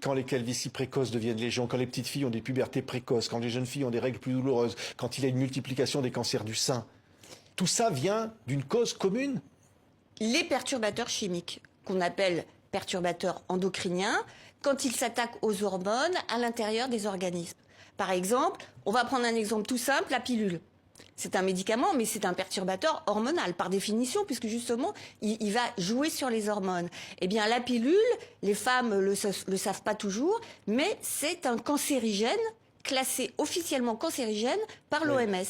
Quand les calvities précoces deviennent légion, quand les petites filles ont des pubertés précoces, quand les jeunes filles ont des règles plus douloureuses, quand il y a une multiplication des cancers du sein, tout ça vient d'une cause commune. Les perturbateurs chimiques, qu'on appelle perturbateurs endocriniens, quand ils s'attaquent aux hormones à l'intérieur des organismes. Par exemple, on va prendre un exemple tout simple, la pilule. C'est un médicament, mais c'est un perturbateur hormonal, par définition, puisque justement, il va jouer sur les hormones. Eh bien, la pilule, les femmes le savent pas toujours, mais c'est un cancérigène, classé officiellement cancérigène par l'OMS,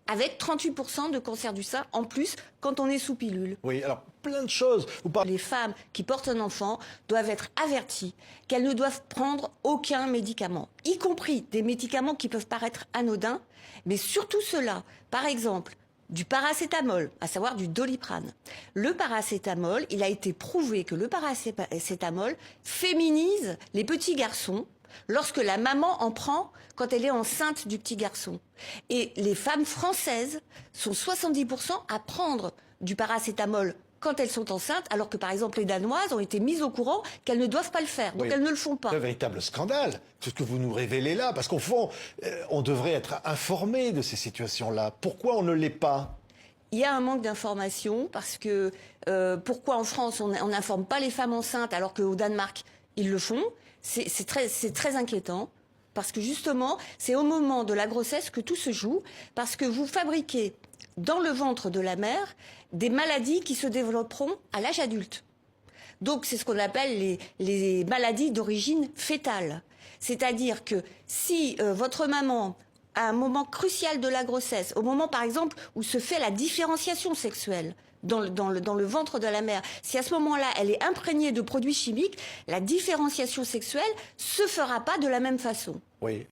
avec 38% de cancer du sein en plus quand on est sous pilule. Oui, alors plein de choses. Les femmes qui portent un enfant doivent être averties qu'elles ne doivent prendre aucun médicament, y compris des médicaments qui peuvent paraître anodins, mais surtout ceux-là. Par exemple, du paracétamol, à savoir du Doliprane. Le paracétamol, il a été prouvé que le paracétamol féminise les petits garçons lorsque la maman en prend quand elle est enceinte du petit garçon. Et les femmes françaises sont 70% à prendre du paracétamol quand elles sont enceintes, alors que par exemple les Danoises ont été mises au courant qu'elles ne doivent pas le faire, donc elles ne le font pas. C'est un véritable scandale, tout ce que vous nous révélez là, parce qu'au fond, on devrait être informé de ces situations-là. Pourquoi on ne l'est pas ? Il y a un manque d'information, parce que pourquoi en France on n'informe pas les femmes enceintes alors qu'au Danemark ils le font, c'est très inquiétant. Parce que justement, c'est au moment de la grossesse que tout se joue, parce que vous fabriquez dans le ventre de la mère des maladies qui se développeront à l'âge adulte. Donc c'est ce qu'on appelle les maladies d'origine fétale. C'est-à-dire que si votre maman, à un moment crucial de la grossesse, au moment par exemple où se fait la différenciation sexuelle, dans le ventre de la mère, si à ce moment-là, elle est imprégnée de produits chimiques, la différenciation sexuelle se fera pas de la même façon. Oui.